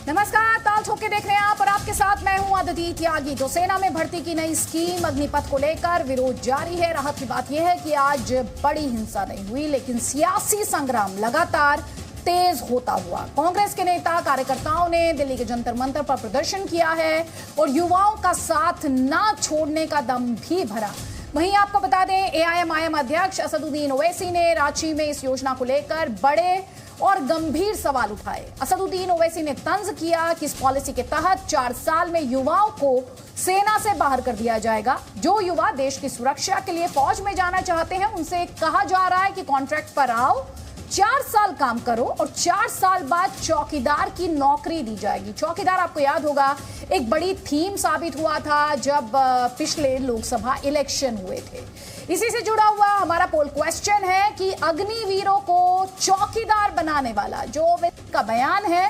नमस्कार, ताल ठोक के देख रहे हैं आप और आपके साथ मैं हूं अदिति त्यागी। तो सेना में भर्ती की नई स्कीम अग्निपथ को लेकर विरोध जारी है। राहत की बात यह है कि आज बड़ी हिंसा नहीं हुई, लेकिन सियासी संग्राम लगातार तेज होता हुआ। कांग्रेस के नेता कार्यकर्ताओं ने दिल्ली के जंतर मंतर पर प्रदर्शन किया है और युवाओं का साथ ना छोड़ने का दम भी भरा। वहीं आपको बता दें, एआईएमआईएम अध्यक्ष असदुद्दीन ओवैसी ने रांची में इस योजना को लेकर बड़े और गंभीर सवाल उठाए। असदुद्दीन ओवैसी ने तंज किया कि इस पॉलिसी के तहत 4 साल में युवाओं को सेना से बाहर कर दिया जाएगा। जो युवा देश की सुरक्षा के लिए फौज में जाना चाहते हैं, उनसे कहा जा रहा है कि कॉन्ट्रैक्ट पर आओ, 4 साल काम करो और 4 साल बाद चौकीदार की नौकरी दी जाएगी। चौकीदार आपको याद होगा एक बड़ी थीम साबित हुआ था जब पिछले लोकसभा इलेक्शन हुए थे। इसी से जुड़ा हुआ हमारा पोल क्वेश्चन है कि अग्निवीरों को चौकीदार बनाने वाला जो का बयान है,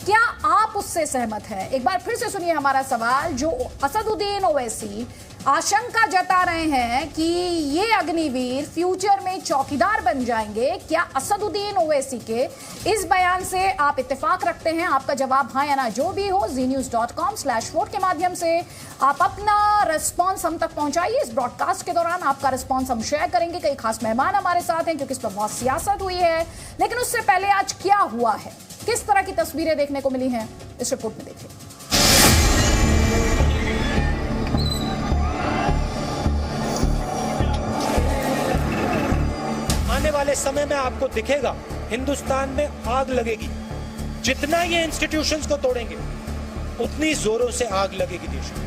क्या आप उससे सहमत हैं? एक बार फिर से सुनिए हमारा सवाल। जो असदुद्दीन ओवैसी आशंका जता रहे हैं कि ये अग्निवीर फ्यूचर में चौकीदार बन जाएंगे, क्या असदुद्दीन ओवैसी के इस बयान से आप इत्तेफाक रखते हैं? आपका जवाब हाँ या ना जो भी हो, znews.com/vote के माध्यम से आप अपना रिस्पॉन्स हम तक पहुंचाइए। इस ब्रॉडकास्ट के दौरान आपका रिस्पॉन्स हम शेयर करेंगे। कई खास मेहमान हमारे साथ हैं क्योंकि इस पर बहुत सियासत हुई है। लेकिन उससे पहले आज क्या हुआ है, किस तरह की तस्वीरें देखने को मिली हैं, इस रिपोर्ट में देखिए। आने वाले समय में आपको दिखेगा हिंदुस्तान में आग लगेगी। जितना ये इंस्टीट्यूशंस को तोड़ेंगे उतनी जोरों से आग लगेगी देश में।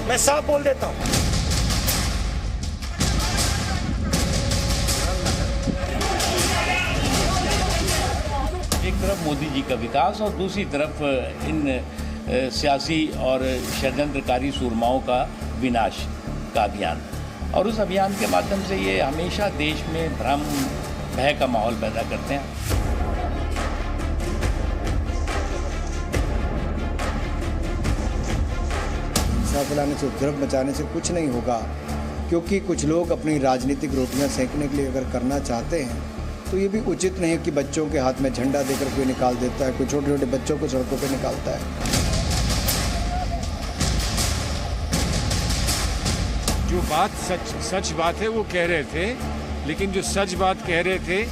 मैं साफ बोल देता हूं। एक तरफ मोदी जी का विकास और दूसरी तरफ इन सियासी और षड्यंत्रकारी सूरमाओं का विनाश का अभियान। और उस अभियान के माध्यम से ये हमेशा देश में भ्रम भय का माहौल पैदा करते हैं। हिंसा फैलाने से, उपद्रव मचाने से कुछ नहीं होगा, क्योंकि कुछ लोग अपनी राजनीतिक रोटियां सेंकने के लिए अगर करना चाहते हैं तो ये भी उचित नहीं है कि बच्चों के हाथ में झंडा देकर कोई निकाल देता है, कोई छोटे छोटे बच्चों को सड़कों पे निकालता है। जो बात सच बात है वो कह रहे थे, लेकिन जो सच बात कह रहे थे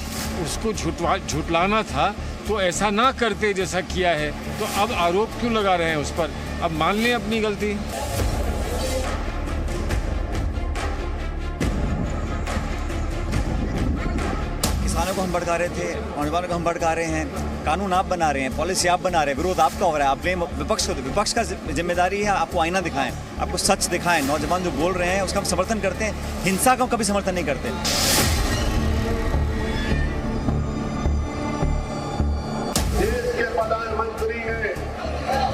उसको झुटलाना था, तो ऐसा ना करते जैसा किया है। तो अब आरोप क्यों लगा रहे हैं उस पर? अब मान लें अपनी गलती। किसानों को हम भड़का रहे थे, नौजवानों को हम भड़का रहे हैं, कानून आप बना रहे हैं, पॉलिसी आप बना रहे हैं, विरोध आपका हो रहा है। आप ब्लेम विपक्ष को दो। विपक्ष का जिम्मेदारी है आपको आईना दिखाएं, आपको सच दिखाएं। नौजवान जो बोल रहे हैं उसका हम समर्थन करते हैं, हिंसा का हम कभी समर्थन नहीं करते। देश के प्रधानमंत्री ने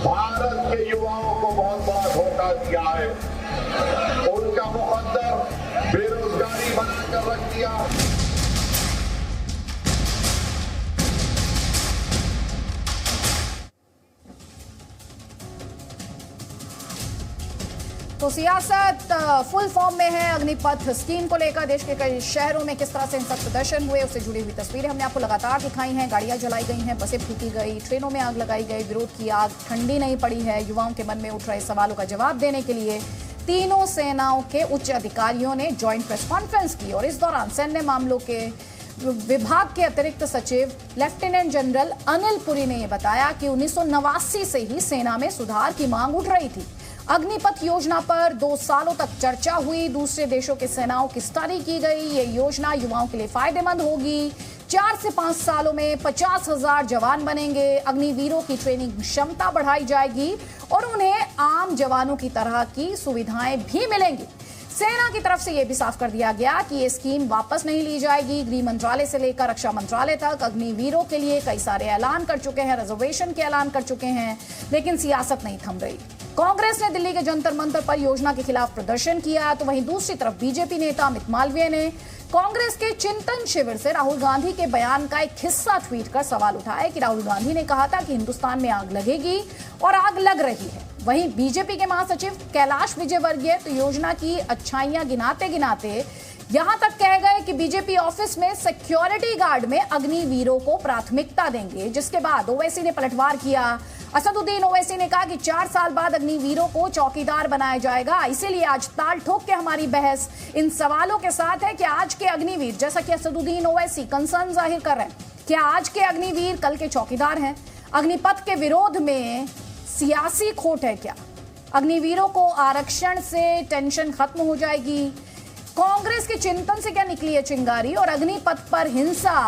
भारत के युवाओं को बहुत बड़ा धोखा दिया है। उनका मुकद्दर बेरोजगारी बनाकर रख दिया। तो सियासत फुल फॉर्म में है। अग्निपथ स्कीम को लेकर देश के कई शहरों में किस तरह से हिंसक प्रदर्शन हुए, उससे जुड़ी हुई तस्वीरें हमने आपको लगातार दिखाई हैं। गाड़ियां जलाई गई हैं, बसें फूकी गई, ट्रेनों में आग लगाई गई। विरोध की आग ठंडी नहीं पड़ी है। युवाओं के मन में उठ रहे सवालों का जवाब देने के लिए तीनों सेनाओं के उच्च अधिकारियों ने ज्वाइंट प्रेस कॉन्फ्रेंस की और इस दौरान सैन्य मामलों के विभाग के अतिरिक्त सचिव लेफ्टिनेंट जनरल अनिल पुरी ने यह बताया कि 1989 से ही सेना में सुधार की मांग उठ रही थी। अग्निपथ योजना पर 2 सालों तक चर्चा हुई। दूसरे देशों की सेनाओं की स्टडी की गई। ये योजना युवाओं के लिए फायदेमंद होगी। 4 से 5 सालों में 50,000 जवान बनेंगे। अग्निवीरों की ट्रेनिंग क्षमता बढ़ाई जाएगी और उन्हें आम जवानों की तरह की सुविधाएं भी मिलेंगी। सेना की तरफ से यह भी साफ कर दिया गया कि ये स्कीम वापस नहीं ली जाएगी। गृह मंत्रालय से लेकर रक्षा मंत्रालय तक अग्निवीरों के लिए कई सारे ऐलान कर चुके हैं, रिजर्वेशन के ऐलान कर चुके हैं, लेकिन सियासत नहीं थम रही। कांग्रेस ने दिल्ली के जंतर मंतर पर योजना के खिलाफ प्रदर्शन किया, तो वहीं दूसरी तरफ बीजेपी नेता अमित मालवीय ने कांग्रेस के चिंतन शिविर से राहुल गांधी के बयान का एक हिस्सा ट्वीट कर सवाल उठाया कि राहुल गांधी ने कहा था कि हिंदुस्तान में आग लगेगी और आग लग रही है। वहीं बीजेपी के महासचिव कैलाश विजयवर्गीय तो योजना की अच्छाइयां गिनाते गिनाते यहां तक कह गए कि बीजेपी ऑफिस में सिक्योरिटी गार्ड में अग्निवीरों को प्राथमिकता देंगे, जिसके बाद ओवैसी ने पलटवार किया। असदुद्दीन ओवैसी ने कहा कि 4 साल बाद अग्निवीरों को चौकीदार बनाया जाएगा। इसीलिए आज ताल ठोक के हमारी बहस इन सवालों के साथ है कि आज के अग्निवीर, जैसा कि असदुद्दीन ओवैसी कंसर्न जाहिर कर रहे हैं, क्या आज के अग्निवीर कल के चौकीदार हैं? अग्निपथ के विरोध में सियासी खोट है क्या? अग्निवीरों को आरक्षण से टेंशन खत्म हो जाएगी? कांग्रेस के चिंतन से क्या निकली है चिंगारी? और अग्निपथ पर हिंसा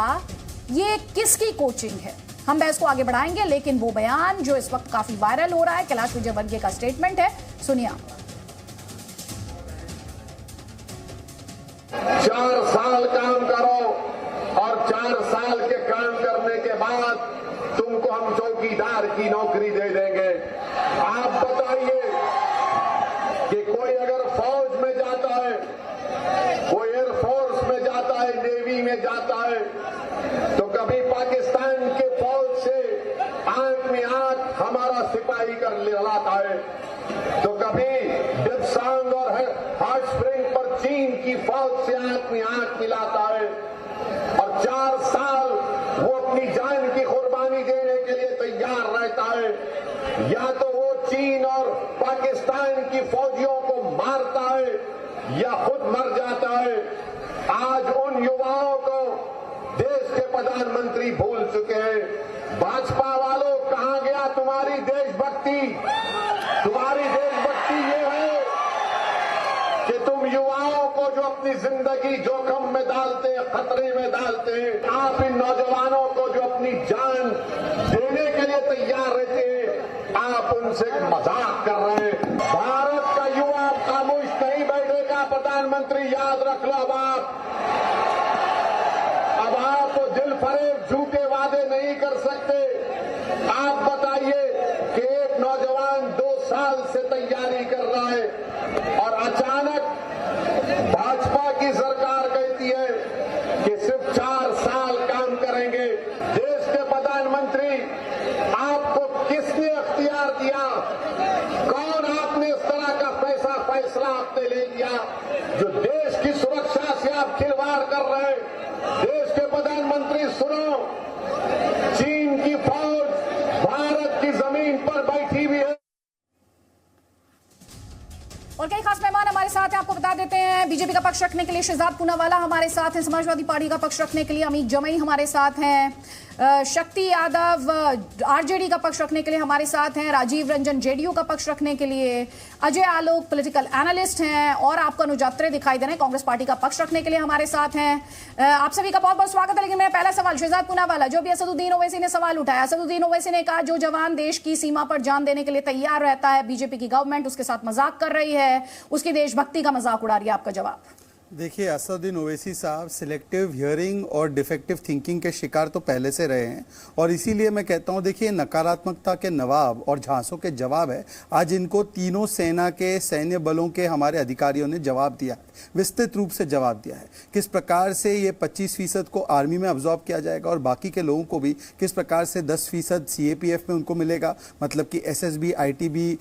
ये किसकी कोचिंग है? हम बहस को आगे बढ़ाएंगे, लेकिन वो बयान जो इस वक्त काफी वायरल हो रहा है, कैलाश विजयवर्गीय का स्टेटमेंट है, सुनिए आप। 4 साल काम करो और 4 साल के काम करने के बाद तुमको हम चौकीदार की नौकरी दे देंगे। आप बताइए कि कोई अगर फौज में जाता है, कोई एयरफोर्स में जाता है, नेवी में जाता है, तो कभी पाकिस्तान के फौज से आंख में आंख हमारा सिपाही कर लाता है, तो कभी डिप्सांग और हॉट स्प्रिंग पर चीन की फौज से आंख में आंख मिलाता है। और 4 साल वो अपनी जान की कुर्बानी देने के लिए तैयार रहता है। या तो वो चीन और पाकिस्तान की फौजियों को मारता है या खुद मर जाता है। आज उन युवाओं को देश के प्रधानमंत्री भूल चुके हैं। भाजपा वालों, कहां गया तुम्हारी देशभक्ति? तुम्हारी देशभक्ति ये है कि तुम युवाओं को जो अपनी जिंदगी जोखिम में डालते हैं, खतरे में डालते हैं, आप इन नौजवानों को जो अपनी जान देने के लिए तैयार रहते हैं, आप उनसे मजाक कर रहे हैं। भारत का युवा खामोश नहीं बैठेगा। प्रधानमंत्री याद रख लो, अब आप दिल फरेब झूठे वादे नहीं कर सकते। आप बताइए कि एक नौजवान 2 साल से तैयारी कर रहा है और अचानक भाजपा की सरकार कहती है कि सिर्फ 4 साल काम करेंगे। देश के प्रधानमंत्री, आपको किसने अख्तियार दिया? कौन आपने इस तरह का फैसला आपने ले लिया जो देश की सुरक्षा से आप खिलवाड़ कर रहे हैं? देश के प्रधानमंत्री सुनो, चीन की फौज भारत की जमीन पर बैठी हुई है। और कई खास मेहमान हमारे साथ हैं, आपको बता देते हैं। बीजेपी का पक्ष रखने के लिए शहजाद पूनावाला हमारे साथ हैं, समाजवादी पार्टी का पक्ष रखने के लिए अमित जमई हमारे साथ हैं, शक्ति यादव आरजेडी का पक्ष रखने के लिए हमारे साथ हैं, राजीव रंजन जेडीयू का पक्ष रखने के लिए, अजय आलोक पॉलिटिकल एनालिस्ट हैं, और आपको अनुज अत्रे दिखाई दे रहे हैं कांग्रेस पार्टी का पक्ष रखने के लिए हमारे साथ हैं। आप सभी का बहुत बहुत स्वागत है। लेकिन मेरा पहला सवाल शहजाद पूनावाला, जो भी असदुद्दीन ओवैसी ने सवाल उठाया, असदुद्दीन ओवैसी ने कहा जो जवान देश की सीमा पर जान देने के लिए तैयार रहता है, बीजेपी की गवर्नमेंट उसके साथ मजाक कर रही है, उसकी देशभक्ति का मजाक उड़ा रही है। आपका जवाब? देखिए, असदुद्दीन ओवैसी साहब सिलेक्टिव हियरिंग और डिफेक्टिव थिंकिंग के शिकार तो पहले से रहे हैं, और इसीलिए मैं कहता हूं, देखिए, नकारात्मकता के नवाब और झांसों के जवाब है। आज इनको तीनों सेना के सैन्य बलों के हमारे अधिकारियों ने जवाब दिया है, विस्तृत रूप से जवाब दिया है, किस प्रकार से ये 25% को आर्मी में अब्जॉर्ब किया जाएगा और बाकी के लोगों को भी किस प्रकार से 10% CAPF में उनको मिलेगा, मतलब कि SSB, ITB,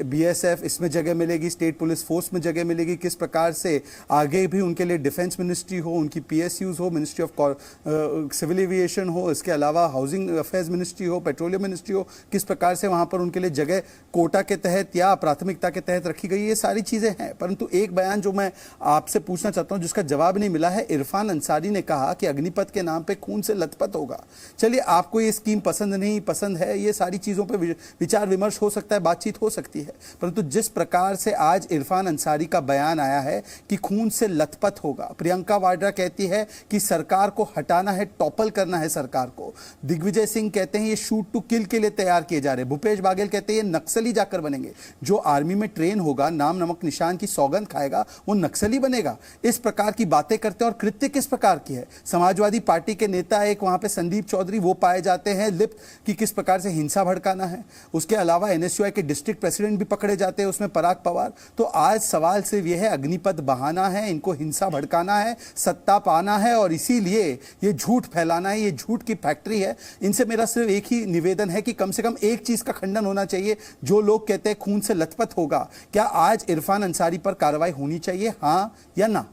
BSF इसमें जगह मिलेगी, स्टेट पुलिस फोर्स में जगह मिलेगी, किस प्रकार से आगे भी उनके लिए डिफेंस मिनिस्ट्री हो, उनकी PSUs हो, मिनिस्ट्री ऑफ सिविल एविएशन हो, इसके अलावा हाउसिंग अफेयर्स मिनिस्ट्री हो, पेट्रोलियम मिनिस्ट्री हो, किस प्रकार से वहां पर उनके लिए जगह कोटा के तहत या प्राथमिकता के तहत रखी गई, ये सारी चीजें हैं। परंतु एक बयान जो मैं आपसे पूछना चाहता हूं, जिसका जवाब नहीं मिला है, इरफान अंसारी ने कहा कि अग्निपथ के नाम पे खून से लथपथ होगा। चलिए, आपको ये स्कीम पसंद नहीं पसंद है, ये सारी चीजों पे विचार विमर्श हो सकता है, बातचीत हो सकती है, परंतु जिस प्रकार से आज इरफान अंसारी का बयान आया है कि खून से लथपथ होगा, प्रियंका वाड्रा कहती है कि सरकार को हटाना है, टॉपल करना है सरकार को, दिग्विजय सिंह कहते हैं ये शूट टू किल के लिए तैयार किए जा रहे, भूपेश बाघेल कहते हैं ये नक्सली जाकर बनेंगे, जो आर्मी में ट्रेन होगा, नाम नमक निशान की सौगंध खाएगा, वो नक्सली बनेगा। इस प्रकार की बातें करते हैं, और कृत्य किस प्रकार की है। समाजवादी पार्टी के नेता एक वहां पे संदीप चौधरी, वो पाए जाते हैं लिप्त कि किस प्रकार से हिंसा भड़काना है। उसके अलावा NSUI के डिस्ट्रिक्ट प्रेसिडेंट भी पकड़े जाते हैं, उसमें पराग पवार। तो आज सवाल सिर्फ यह है, अग्निपथ बहाना है, इनको हिंसा भड़काना है, सत्ता पाना है, और इसीलिए ये झूठ फैलाना है, ये झूठ की फैक्ट्री है। इनसे मेरा सिर्फ एक ही निवेदन है कि कम से कम एक चीज का खंडन होना चाहिए, जो लोग कहते हैं खून से लथपथ होगा, क्या आज इरफान अंसारी पर कार्रवाई होनी चाहिए, हाँ या ना?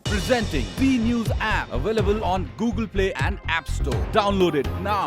Presenting B News app, available on Google Play and App Store. Download it now.